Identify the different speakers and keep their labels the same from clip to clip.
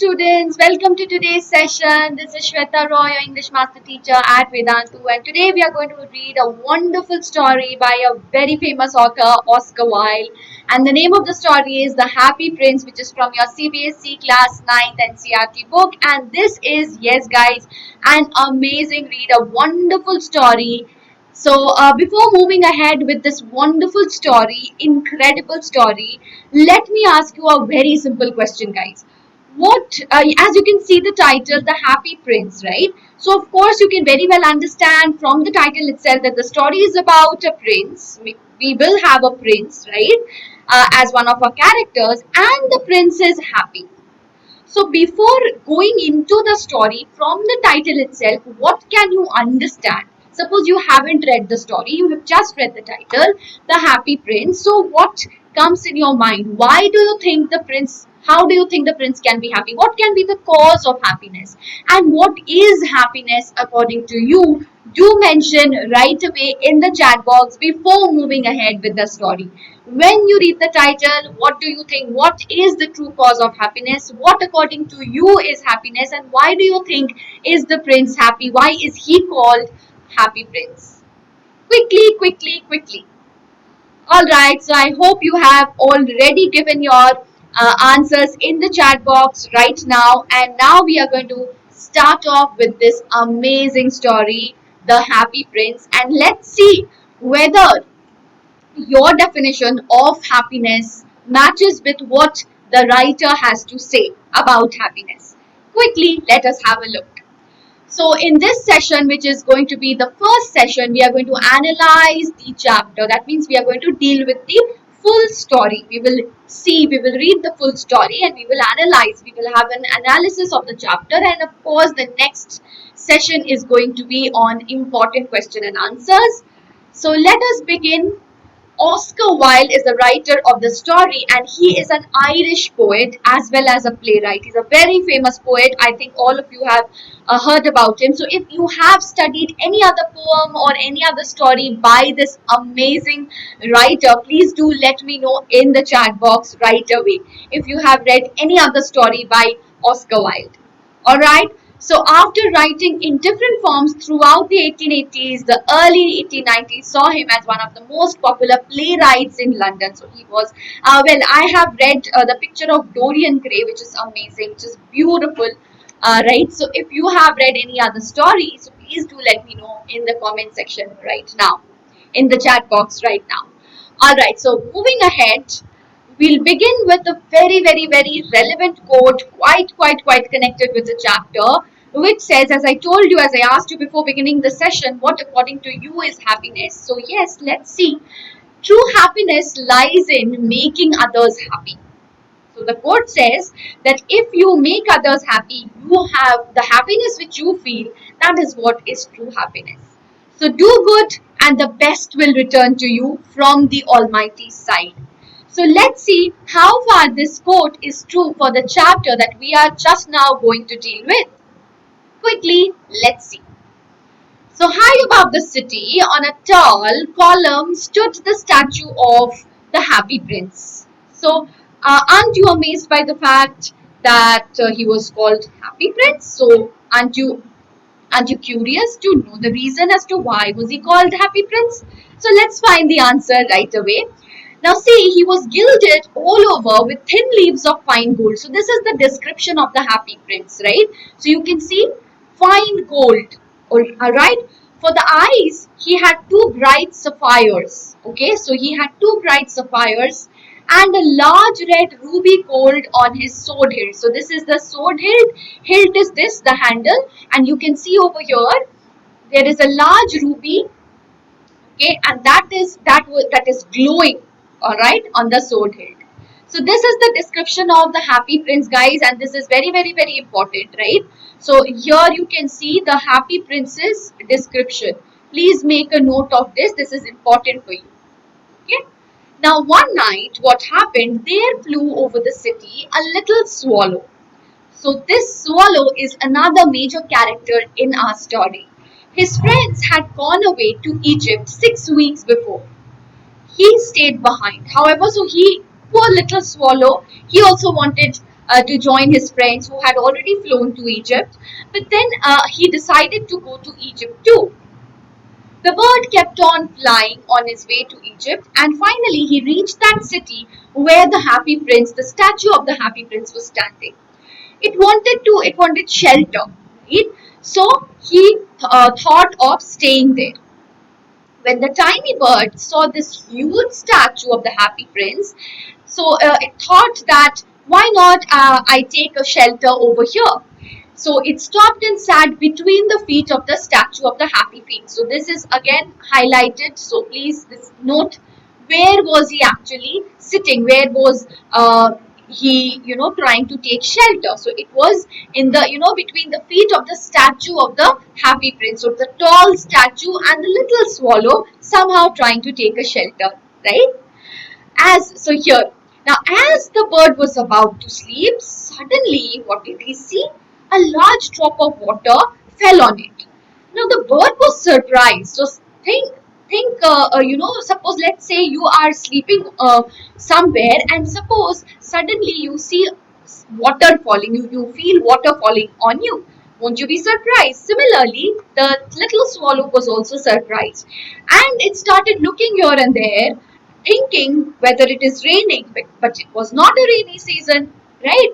Speaker 1: students, welcome to today's session. This is Sweta, your English master teacher at Vedantu, and today we are going to read a wonderful story by a very famous author, Oscar Wilde. And the name of the story is The Happy Prince, which is from your CBSE class 9th NCERT book. And this is, yes guys, an amazing read, a wonderful story. So before moving ahead with this wonderful story, incredible story, let me ask you a very simple question, guys. As you can see the title, The Happy Prince, right? So of course you can very well understand from the title itself that the story is about a prince. We will have a prince, right? As one of our characters, and the prince is happy. So before going into the story, from the title itself, what can you understand? Suppose you haven't read the story, you have just read the title, The Happy Prince. So what comes in your mind? Why do you think the prince, how do you think the prince can be happy? What can be the cause of happiness? And what is happiness according to you? Do mention right away in the chat box before moving ahead with the story. When you read the title, what do you think? What is the true cause of happiness? What according to you is happiness? And why do you think is the prince happy? Why is he called Happy Prince? Quickly. Alright, so I hope you have already given your answers in the chat box right now. And now we are going to start off with this amazing story, The Happy Prince. And let's see whether your definition of happiness matches with what the writer has to say about happiness. Quickly, let us have a look. So in this session, which is going to be the first session, we are going to analyze the chapter. That means we are going to deal with the full story. We will read the full story and we will analyze. We will have an analysis of the chapter, and of course the next session is going to be on important question and answers. So let us begin. Oscar Wilde is the writer of the story, and he is an Irish poet as well as a playwright. He's a very famous poet. I think all of you have heard about him. So if you have studied any other poem or any other story by this amazing writer, please do let me know in the chat box right away if you have read any other story by Oscar Wilde. Alright. So after writing in different forms throughout the 1880s, the early 1890s saw him as one of the most popular playwrights in London. So he was, I have read the picture of Dorian Gray, which is amazing, which is beautiful, right? So if you have read any other story, so please do let me know in the comment section right now, in the chat box right now. Alright, so moving ahead, we'll begin with a very relevant quote, quite connected with the chapter, which says, as I told you, as I asked you before beginning the session, what according to you is happiness? So yes, let's see. True happiness lies in making others happy. So the quote says that if you make others happy, you have the happiness which you feel. That is what is true happiness. So do good and the best will return to you from the Almighty's side. So let's see how far this quote is true for the chapter that we are just now going to deal with. Quickly, let's see. So high above the city, on a tall column, stood the statue of the Happy Prince. So aren't you amazed by the fact that he was called Happy Prince? So aren't you curious to know the reason as to why was he called Happy Prince? So let's find the answer right away. Now see, he was gilded all over with thin leaves of fine gold. So this is the description of the Happy Prince, right? So you can see fine gold, alright? For the eyes, he had two bright sapphires, okay? So he had two bright sapphires and a large red ruby gold on his sword hilt. So this is the sword hilt. Hilt is this, the handle, and you can see over here, there is a large ruby, okay? And that is glowing, alright, on the sword hilt. So this is the description of the Happy Prince, guys, and this is very important, right? So here you can see the Happy Prince's description. Please make a note of this. This is important for you. Okay. Now one night, what happened? There flew over the city a little swallow. So this swallow is another major character in our story. His friends had gone away to Egypt 6 weeks before. He stayed behind. However, so poor little swallow, he also wanted to join his friends who had already flown to Egypt. But then he decided to go to Egypt too. The bird kept on flying on his way to Egypt, and finally he reached that city where the happy prince, the statue of the happy prince, was standing. It wanted shelter, right? So he thought of staying there. When the tiny bird saw this huge statue of the happy prince, so it thought that why not I take a shelter over here. So it stopped and sat between the feet of the statue of the happy prince. So this is again highlighted. So please note where was he actually sitting, where was he trying to take shelter. So it was in the between the feet of the statue of the happy prince. So the tall statue and the little swallow somehow trying to take a shelter, right? Here now, as the bird was about to sleep, suddenly what did he see? A large drop of water fell on it. Now the bird was surprised. So suppose let's say you are sleeping somewhere, and suppose suddenly you see water falling, you feel water falling on you. Won't you be surprised? Similarly, the little swallow was also surprised, and it started looking here and there, thinking whether it is raining, but it was not a rainy season, right?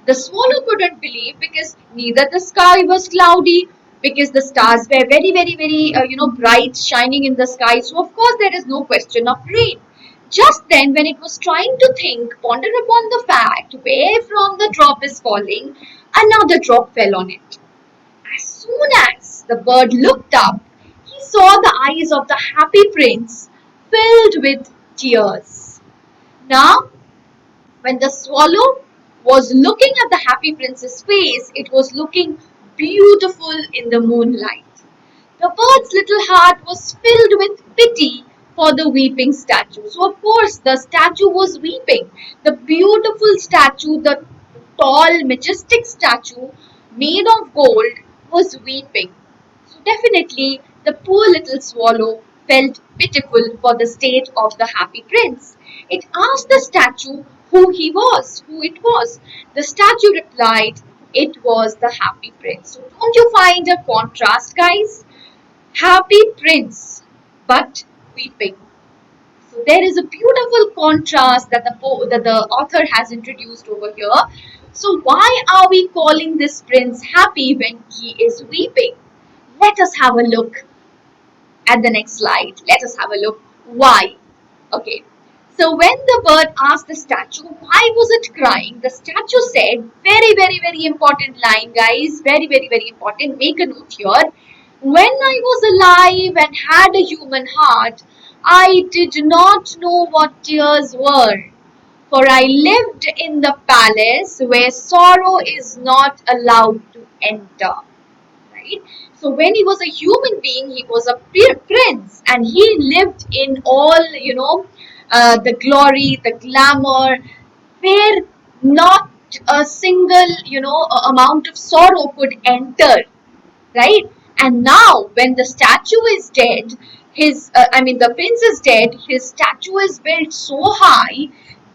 Speaker 1: The swallow couldn't believe, because neither the sky was cloudy, because the stars were very, very, very, bright, shining in the sky. So, of course, there is no question of rain. Just then, when it was trying to think, ponder upon the fact where from the drop is falling, another drop fell on it. As soon as the bird looked up, he saw the eyes of the happy prince filled with tears. Now, when the swallow was looking at the happy prince's face, it was looking beautiful in the moonlight. The bird's little heart was filled with pity for the weeping statue. So, of course, the statue was weeping. The beautiful statue, the tall, majestic statue made of gold, was weeping. So, definitely, the poor little swallow felt pitiful for the state of the happy prince. It asked the statue who it was. The statue replied, it was the happy prince. So don't you find a contrast, guys? Happy prince, but weeping. So there is a beautiful contrast that the author has introduced over here. So why are we calling this prince happy when he is weeping? Let us have a look at the next slide. Let us have a look. Why? Okay. So when the bird asked the statue, why was it crying? The statue said, very, very, very important line, guys. Very, very, very important. Make a note here. When I was alive and had a human heart, I did not know what tears were. For I lived in the palace where sorrow is not allowed to enter. Right? So when he was a human being, he was a prince, and he lived in all, the glory, the glamour, where not a single, amount of sorrow could enter, right? And now, when the statue is dead, the prince is dead, his statue is built so high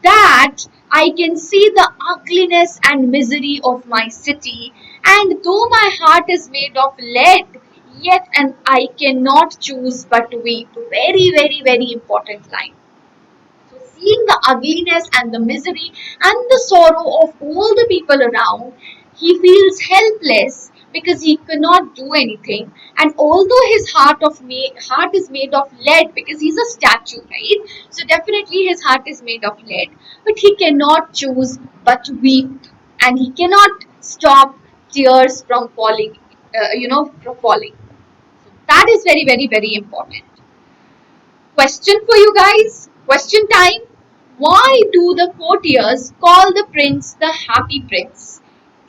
Speaker 1: that I can see the ugliness and misery of my city. And though my heart is made of lead, yet and I cannot choose but weep. Very, very, very important line. So seeing the ugliness and the misery and the sorrow of all the people around, he feels helpless because he cannot do anything. And although his heart is made of lead, because he's a statue, right? So definitely his heart is made of lead, but he cannot choose but weep, and he cannot stop tears from falling. From falling. So that is very, very, very important. Question for you guys. Question time. Why do the courtiers call the prince the happy prince?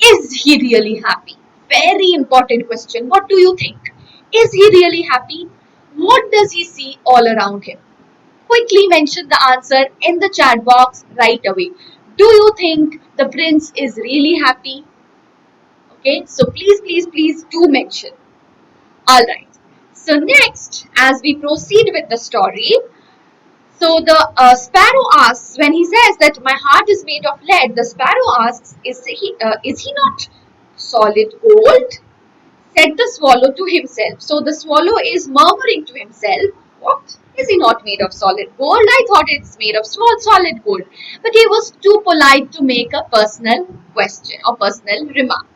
Speaker 1: Is he really happy? Very important question. What do you think? Is he really happy? What does he see all around him? Quickly mention the answer in the chat box right away. Do you think the prince is really happy? Okay, so please, please, please do mention. Alright. So next, as we proceed with the story, So the sparrow asks, when he says that my heart is made of lead, the sparrow asks, is he not solid gold? Said the swallow to himself. So the swallow is murmuring to himself, what? Is he not made of solid gold? I thought it's made of solid gold. But he was too polite to make a personal question or personal remark.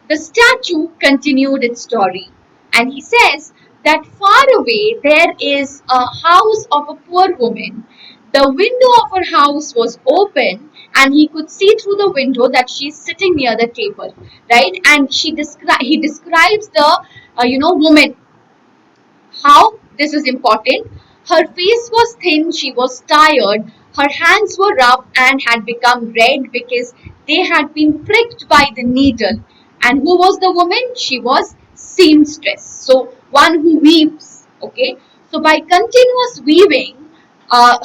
Speaker 1: The statue continued its story, and he says that far away there is a house of a poor woman. The window of her house was open, and he could see through the window that she's sitting near the table, right? And he describes the woman. How this is important. Her face was thin, she was tired, her hands were rough and had become red because they had been pricked by the needle. And who was the woman? She was seamstress. So one who weaves. Okay. So by continuous weaving, her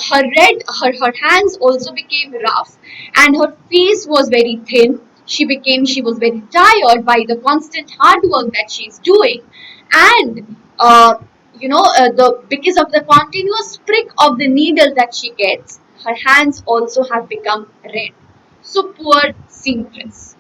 Speaker 1: hands also became rough, and her face was very thin. She was very tired by the constant hard work that she's doing, and because of the continuous prick of the needle that she gets, her hands also have become red. So poor seamstress.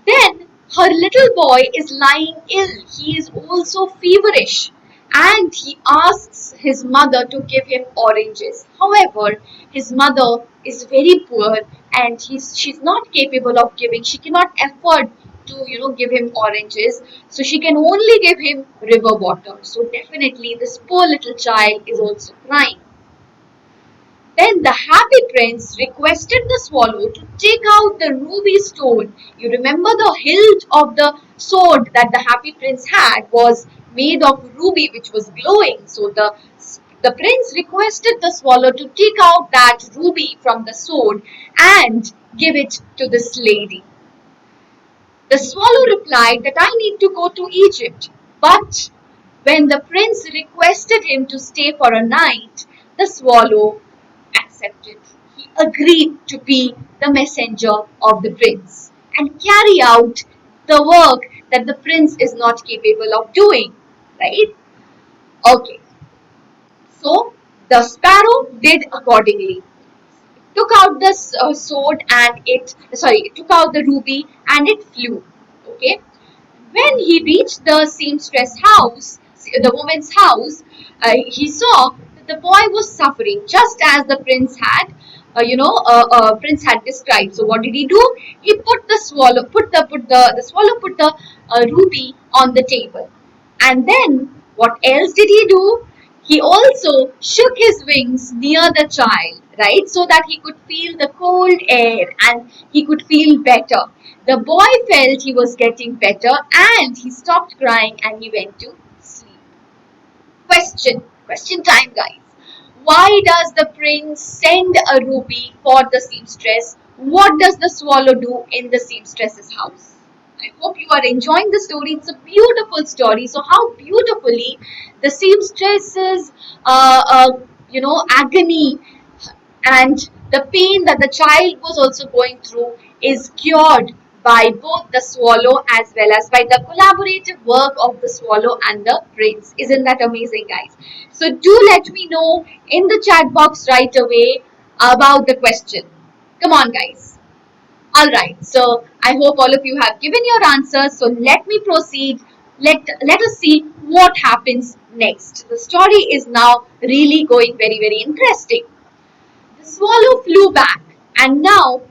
Speaker 1: Then her little boy is lying ill. He is also feverish, and he asks his mother to give him oranges. However, his mother is very poor, and she's not capable of giving. She cannot afford to give him oranges, so she can only give him river water. So definitely this poor little child is also crying. Then the happy prince requested the swallow to take out the ruby stone. You remember the hilt of the sword that the happy prince had was made of ruby, which was glowing. So the prince requested the swallow to take out that ruby from the sword and give it to this lady. The swallow replied that I need to go to Egypt. But when the prince requested him to stay for a night, the swallow accepted. He agreed to be the messenger of the prince and carry out the work that the prince is not capable of doing. Right? Okay. So the sparrow did accordingly. Took out the sword and it took out the ruby and it flew. Okay. When he reached the seamstress house, the woman's house, he saw that the boy was suffering just as the prince had prince had described. So what did he do? He put the swallow put the ruby on the table, and then what else did he do? He also shook his wings near the child, right, so that he could feel the cold air and he could feel better. The boy felt he was getting better, and he stopped crying and he went to sleep. Question time, guys. Why does the prince send a ruby for the seamstress? What does the swallow do in the seamstress's house? I hope you are enjoying the story. It's a beautiful story. So how beautifully the seamstress's agony and the pain that the child was also going through is cured by both the swallow as well as by the collaborative work of the swallow and the prince. Isn't that amazing, guys? So do let me know in the chat box right away about the question. Come on, guys. Alright, so I hope all of you have given your answers. So let me proceed. Let us see what happens next. The story is now really going very, very interesting. The swallow flew back, and now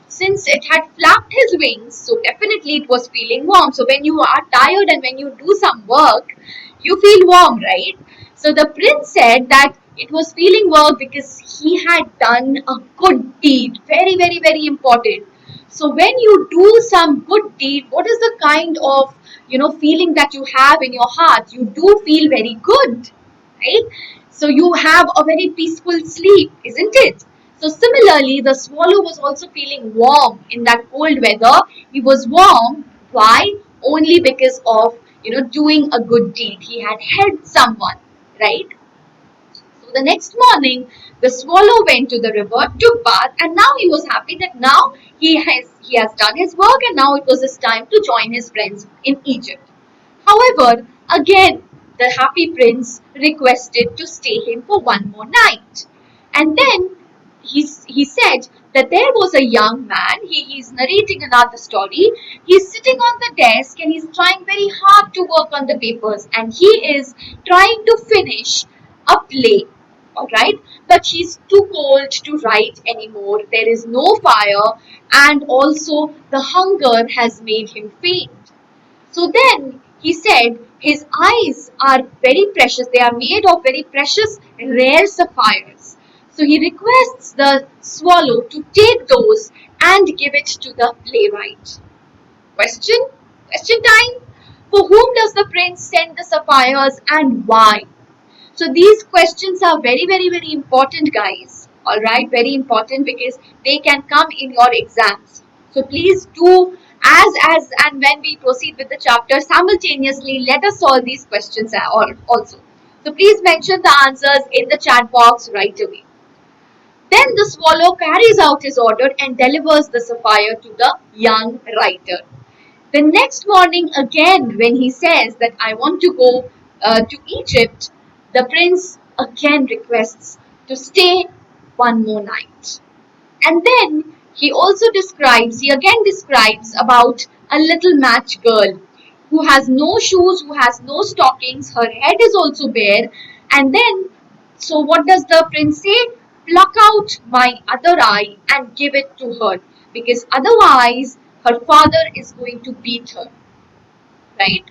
Speaker 1: since it had flapped his wings, so definitely it was feeling warm. So when you are tired and when you do some work, you feel warm, right? So the prince said that it was feeling warm because he had done a good deed. Very, very, very important. So when you do some good deed, what is the kind of feeling that you have in your heart? You do feel very good, right? So you have a very peaceful sleep, isn't it? So similarly, the swallow was also feeling warm in that cold weather. He was warm. Why? Only because of doing a good deed. He had helped someone, right? So the next morning, the swallow went to the river, took bath, and now he was happy that now he has done his work, and now it was his time to join his friends in Egypt. However, again, the happy prince requested to stay him for one more night. And then he said that there was a young man, he's narrating another story. He's sitting on the desk and he's trying very hard to work on the papers, and he is trying to finish a play. Alright, but she's too cold to write anymore. There is no fire, and also the hunger has made him faint. So then he said his eyes are very precious. They are made of very precious, rare sapphires. So he requests the swallow to take those and give it to the playwright. Question? Question time? For whom does the prince send the sapphires and why? So these questions are very, very, very important, guys. Alright, very important because they can come in your exams. So please do, as and when we proceed with the chapter, simultaneously let us solve these questions also. So please mention the answers in the chat box right away. Then the swallow carries out his order and delivers the sapphire to the young writer. The next morning again, when he says that I want to go to Egypt, the prince again requests to stay one more night. And then he again describes about a little match girl who has no shoes, who has no stockings, her head is also bare. And then, so what does the prince say? Pluck out my other eye and give it to her, because otherwise her father is going to beat her, right?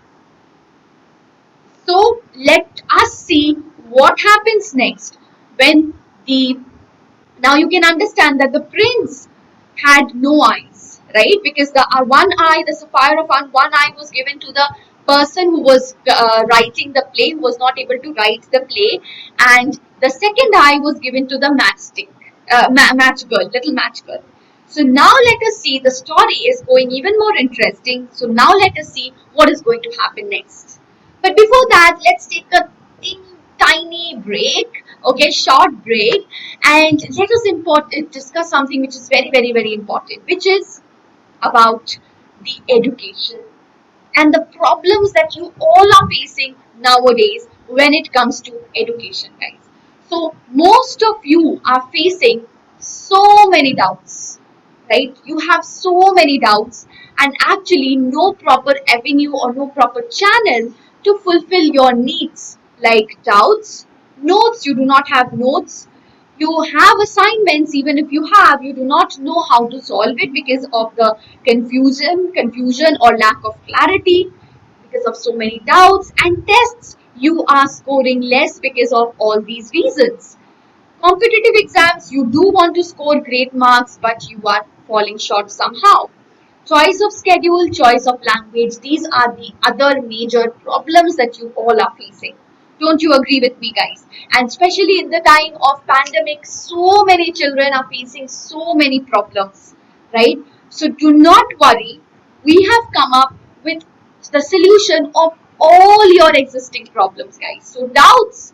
Speaker 1: So let us see what happens next when now you can understand that the prince had no eyes, right? Because the the sapphire of one eye was given to the person who was writing the play, who was not able to write the play, and the second eye was given to the little match girl. So now let us see, the story is going even more interesting. So now let us see what is going to happen next. But before that, let's take a tiny break, okay, short break, and let us discuss something which is very, very, very important, which is about the education and the problems that you all are facing nowadays when it comes to education, guys. So most of you are facing so many doubts, right? You have so many doubts and actually no proper avenue or no proper channel to fulfill your needs, like doubts, notes. You do not have notes. You have assignments, even if you do not know how to solve it because of the confusion or lack of clarity, because of so many doubts, and tests. You are scoring less because of all these reasons. Competitive exams, you do want to score great marks, but you are falling short somehow. Choice of schedule, choice of language, these are the other major problems that you all are facing. Don't you agree with me, guys? And especially in the time of pandemic, so many children are facing so many problems, right? So do not worry. We have come up with the solution of all your existing problems, guys. So doubts,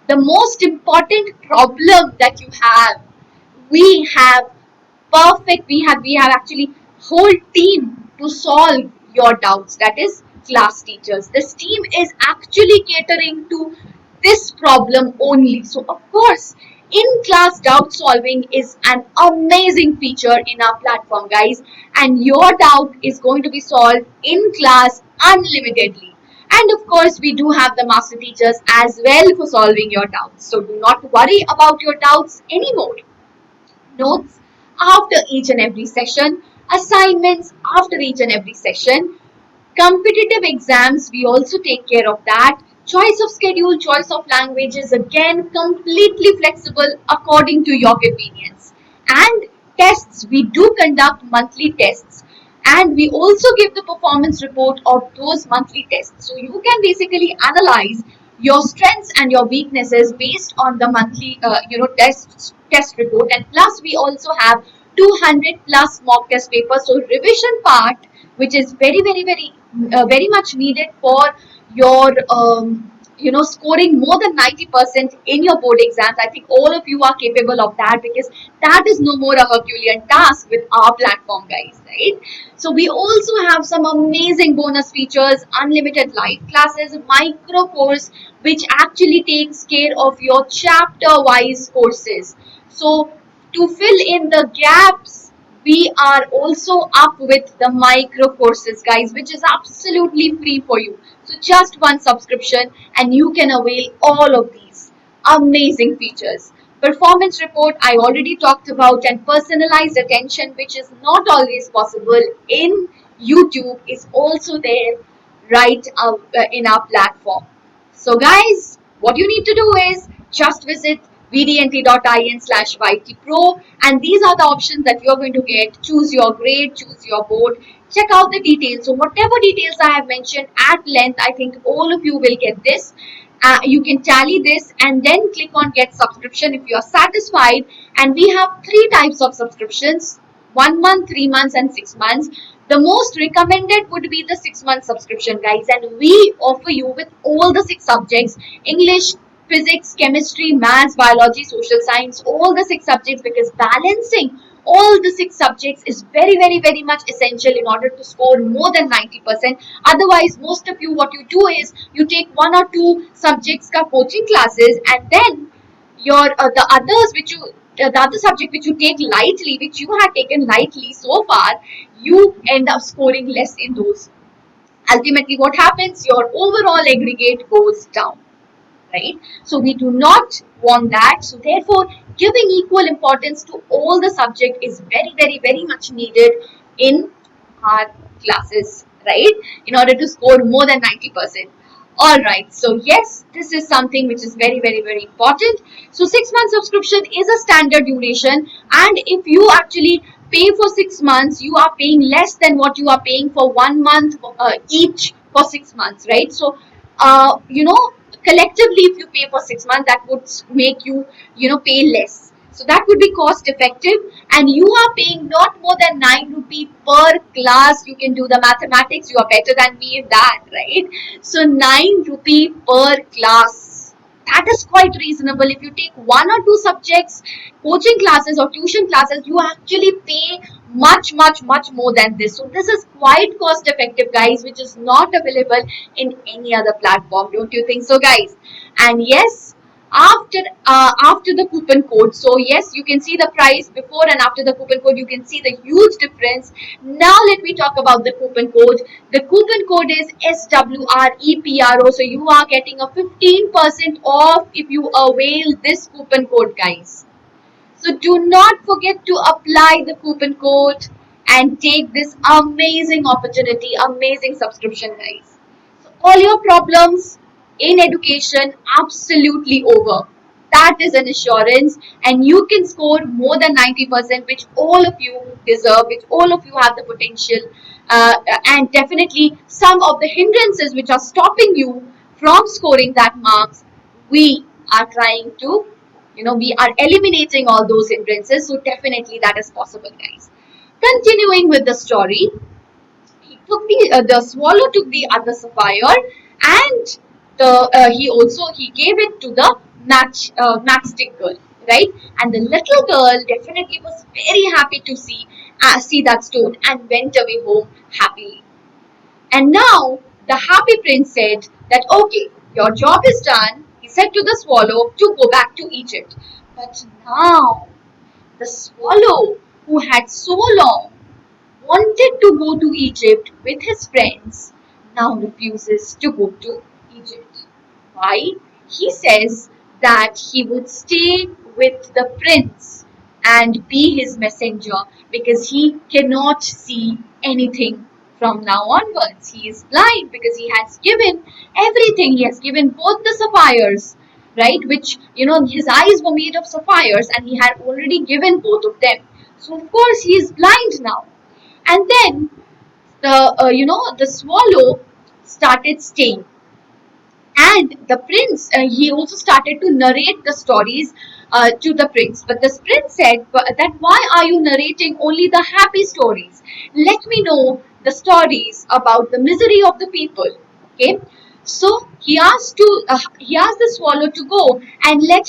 Speaker 1: the most important problem that you have, we have we have actually whole team to solve your doubts, that is class teachers. This team is actually catering to this problem only. So of course, in class doubt solving is an amazing feature in our platform, guys, and your doubt is going to be solved in class unlimitedly. And of course, we do have the master teachers as well for solving your doubts. So do not worry about your doubts anymore. Notes after each and every session, assignments after each and every session, competitive exams, we also take care of that. Choice of schedule, choice of languages, again completely flexible according to your convenience. And tests, we do conduct monthly tests, and we also give the performance report of those monthly tests. So you can basically analyze your strengths and your weaknesses based on the monthly test report. And plus we also have 200 plus mock test papers. So revision part, which is very, very, very very much needed for your scoring more than 90% in your board exams. I think all of you are capable of that, because that is no more a Herculean task with our platform, guys, right? So we also have some amazing bonus features: unlimited live classes, micro course, which actually takes care of your chapter wise courses. So to fill in the gaps, we are also up with the micro courses, guys, which is absolutely free for you. So just one subscription and you can avail all of these amazing features. Performance report, I already talked about, and personalized attention, which is not always possible in YouTube, is also there right in our platform. So guys, what you need to do is just visit vdnt.in/ytpro, and these are the options that you're going to get. Choose your grade, choose your board, check out the details. So whatever details I have mentioned at length, I think all of you will get this. You can tally this and then click on get subscription if you are satisfied. And we have three types of subscriptions: 1 month, 3 months, and 6 months. The most recommended would be the 6 month subscription, guys, and we offer you with all the 6 subjects: English, physics, chemistry, maths, biology, social science, all the 6 subjects, because balancing all the 6 subjects is very, very, very much essential in order to score more than 90%. Otherwise, most of you, what you do is you take 1 or 2 subjects ka coaching classes, and then your the other subject which you take lightly, which you have taken lightly so far, you end up scoring less in those. Ultimately, what happens? Your overall aggregate goes down, right? So we do not want that. So therefore, giving equal importance to all the subject is very, very, very much needed in our classes, right? In order to score more than 90%. All right. So yes, this is something which is very, very, very important. So 6 month subscription is a standard duration, and if you actually pay for 6 months, you are paying less than what you are paying for 1 month each for 6 months, right? So collectively, if you pay for 6 months, that would make you pay less. So that would be cost effective, and you are paying not more than 9 rupee per class. You can do the mathematics. You are better than me in that, right? So 9 rupee per class. That is quite reasonable. If you take 1 or 2 subjects, coaching classes or tuition classes, you actually pay much, much, much more than this. So this is quite cost effective, guys, which is not available in any other platform. Don't you think so, guys? And yes, after the coupon code, so yes, you can see the price before and after the coupon code. You can see the huge difference. Now let me talk about the coupon code. The coupon code is SWREPRO, so you are getting a 15% off if you avail this coupon code, guys. So do not forget to apply the coupon code and take this amazing opportunity, amazing subscription, guys. So all your problems in education absolutely over. That is an assurance, and you can score more than 90%, which all of you deserve, which all of you have the potential, and definitely some of the hindrances which are stopping you from scoring that marks, we are trying to we are eliminating all those hindrances. So definitely that is possible, guys. Continuing with the story, he took the swallow took the other sapphire, and he gave it to the matchstick girl, right? And the little girl definitely was very happy to see that stone and went away home happily. And now the happy prince said that, okay, your job is done. He said to the swallow to go back to Egypt. But now the swallow, who had so long wanted to go to Egypt with his friends, now refuses to go to Egypt. Why? He says that he would stay with the prince and be his messenger, because he cannot see anything from now onwards. He is blind because he has given everything. He has given both the sapphires, right? Which, his eyes were made of sapphires, and he had already given both of them. So of course he is blind now. And then the swallow started staying, and the prince, he also started to narrate the stories to the prince. But the prince said that, why are you narrating only the happy stories? Let me know the stories about the misery of the people. Okay. So he asked the swallow to go and let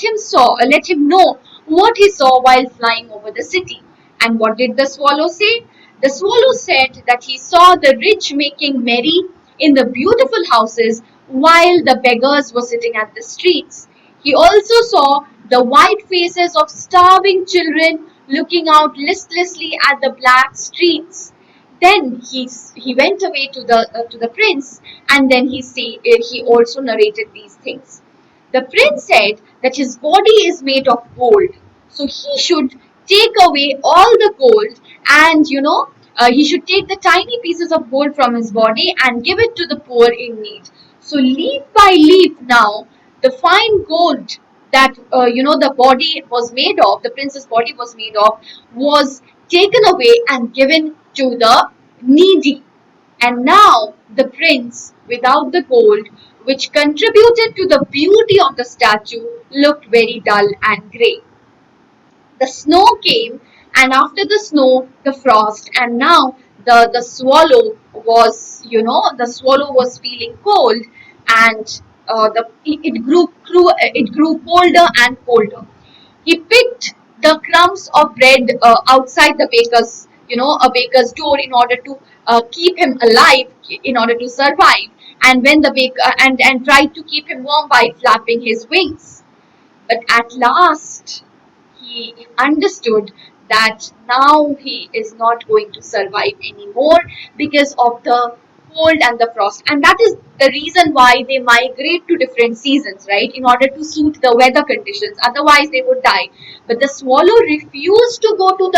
Speaker 1: him know what he saw while flying over the city. And what did the swallow say? The swallow said that he saw the rich making merry in the beautiful houses while the beggars were sitting at the streets. He also saw the white faces of starving children looking out listlessly at the black streets. Then he went away to the prince, and then he also narrated these things. The prince said that his body is made of gold, so he should take away all the gold, and he should take the tiny pieces of gold from his body and give it to the poor in need. So leaf by leaf now, the fine gold that the body was made of, the prince's body was made of, was taken away and given to the needy. And now the prince, without the gold, which contributed to the beauty of the statue, looked very dull and grey. The snow came, and after the snow, the frost, and now the swallow was, the swallow was feeling cold, and it grew colder and colder. He picked the crumbs of bread outside the a baker's door in order to keep him alive, in order to survive, and when the baker and tried to keep him warm by flapping his wings. But at last, he understood that now he is not going to survive anymore because of the cold and the frost. And that is the reason why they migrate to different seasons, right? In order to suit the weather conditions. Otherwise, they would die. But the swallow refused to go to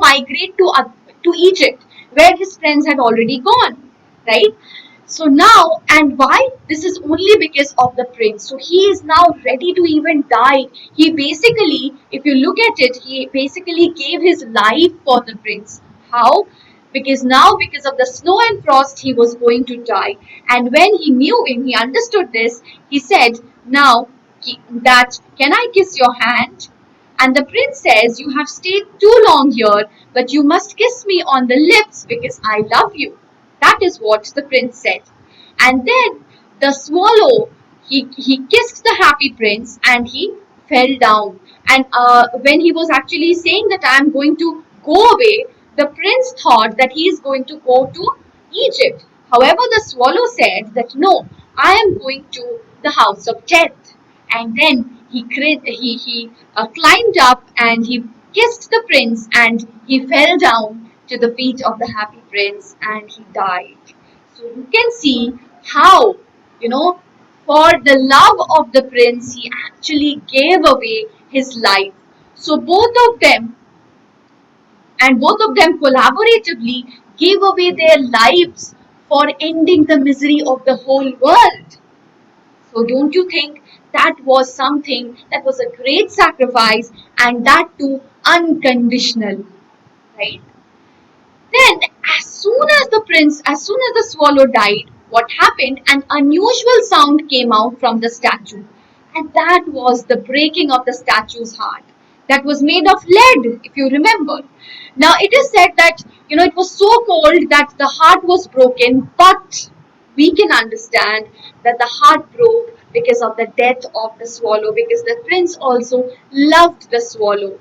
Speaker 1: migrate to Egypt, where his friends had already gone, right? So now, and why? This is only because of the prince. So he is now ready to even die. He basically, if you look at it, he basically gave his life for the prince. How? Because now, because of the snow and frost, he was going to die. And when he understood this, he said, now, can I kiss your hand? And the prince says, you have stayed too long here, but you must kiss me on the lips because I love you. That is what the prince said. And then the swallow, he kissed the happy prince and he fell down. And when he was actually saying that I am going to go away, the prince thought that he is going to go to Egypt. However, the swallow said that no, I am going to the house of death. And then he climbed up and he kissed the prince and he fell down to the feet of the happy prince and he died. So you can see how, for the love of the prince, he actually gave away his life. So both of them collaboratively gave away their lives for ending the misery of the whole world. So don't you think that was something that was a great sacrifice, and that too unconditional, right? Then as soon as the swallow died, what happened? An unusual sound came out from the statue, and that was the breaking of the statue's heart. That was made of lead, if you remember. Now it is said that it was so cold that the heart was broken, but we can understand that the heart broke because of the death of the swallow, because the prince also loved the swallow.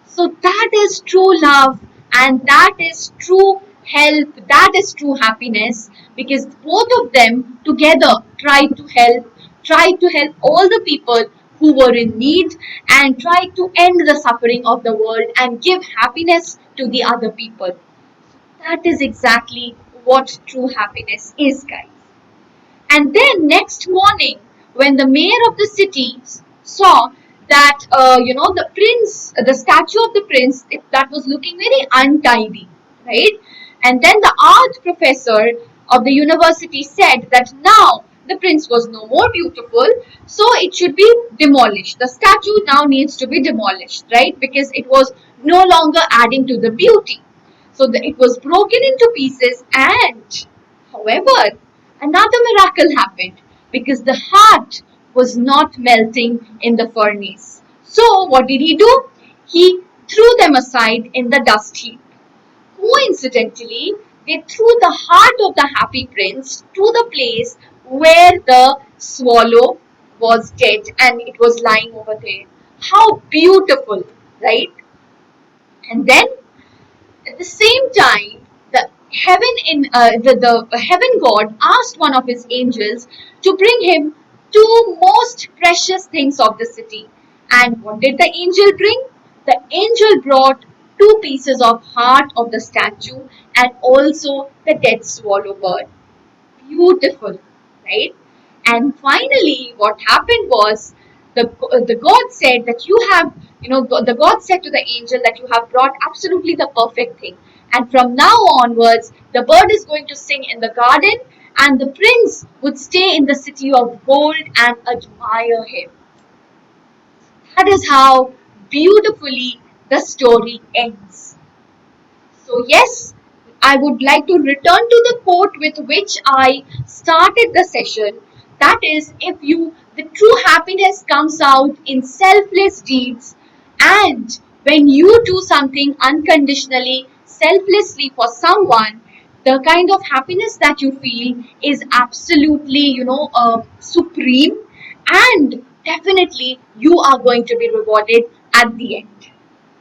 Speaker 1: So that is true love, and that is true help, that is true happiness, because both of them together tried to help all the people who were in need, and tried to end the suffering of the world and give happiness to the other people. That is exactly what true happiness is, guys. And then next morning, when the mayor of the city saw that the statue of the prince, that was looking very untidy, right? And then the art professor of the university said that now the prince was no more beautiful, so it should be demolished. The statue now needs to be demolished, right? Because it was no longer adding to the beauty. So it was broken into pieces, and however, another miracle happened because the heart was not melting in the furnace. So what did he do? He threw them aside in the dust heap. Coincidentally, they threw the heart of the happy prince to the place where the swallow was dead and it was lying over there. How beautiful, right? And then at the same time, the heaven god asked one of his angels to bring him two most precious things of the city. And what did the angel bring? The angel brought two pieces of heart of the statue and also the dead swallow bird. Beautiful, right? And finally, what happened was the God said that you have, the God said to the angel that you have brought absolutely the perfect thing. And from now onwards, the bird is going to sing in the garden, and the prince would stay in the city of gold and admire him. That is how beautifully the story ends. So, yes, I would like to return to the quote with which I started the session. That is, the true happiness comes out in selfless deeds, and when you do something unconditionally, selflessly for someone, the kind of happiness that you feel is absolutely, supreme, and definitely you are going to be rewarded at the end,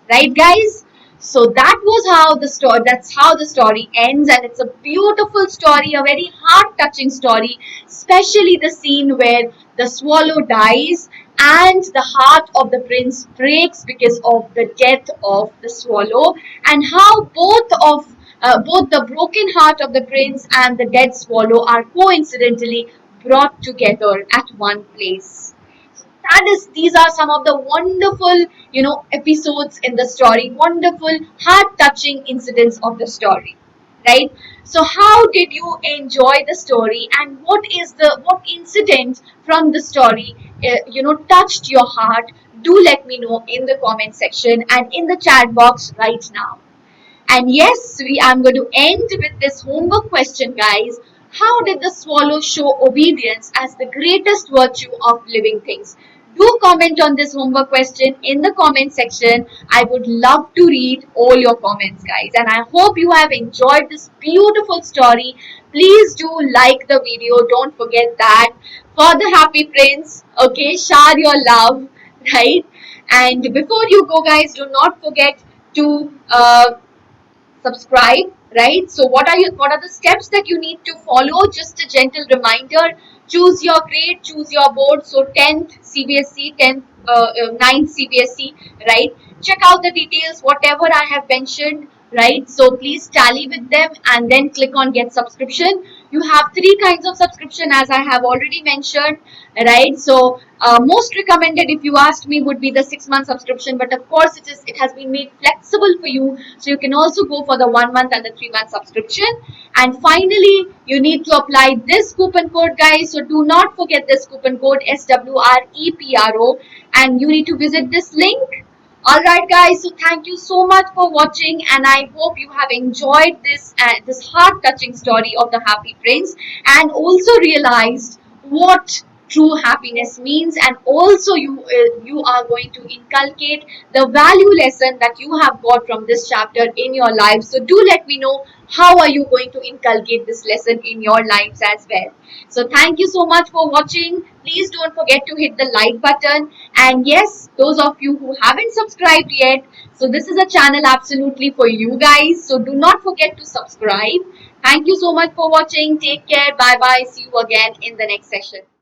Speaker 1: right, guys? So that was how the story, that's how the story ends, and it's a beautiful story, a very heart touching story, especially the scene where the swallow dies and the heart of the prince breaks because of the death of the swallow, and how both the broken heart of the prince and the dead swallow are coincidentally brought together at one place. That is, these are some of the wonderful, episodes in the story, wonderful heart touching incidents of the story, right? So how did you enjoy the story, and what incident from the story touched your heart? Do let me know in the comment section and in the chat box right now. And yes, I'm going to end with this homework question, guys. How did the swallow show obedience as the greatest virtue of living things? Do comment on this homework question in the comment section. I would love to read all your comments, guys. And I hope you have enjoyed this beautiful story. Please do like the video. Don't forget that. For the happy prince, okay, share your love, right? And before you go, guys, do not forget to subscribe, right? So what are the steps that you need to follow? Just a gentle reminder: choose your grade, choose your board. So 10th CBSE, 10th 9th CBSE, right? Check out the details, whatever I have mentioned, right? So please tally with them and then click on get subscription. You have three kinds of subscription, as I have already mentioned, right? So most recommended, if you asked me, would be the 6-month subscription, but of course it has been made flexible for you, so you can also go for the 1 month and the 3-month subscription. And finally, you need to apply this coupon code, guys. So do not forget this coupon code SWREPRO, and you need to visit this link. Alright, guys, so thank you so much for watching, and I hope you have enjoyed this heart-touching story of the Happy Prince, and also realized what true happiness means, and also you are going to inculcate the value lesson that you have got from this chapter in your life. So do let me know, how are you going to inculcate this lesson in your lives as well. So thank you so much for watching. Please don't forget to hit the like button, and yes, those of you who haven't subscribed yet, so this is a channel absolutely for you guys, so do not forget to subscribe. Thank you so much for watching. Take care. Bye bye. See you again in the next session.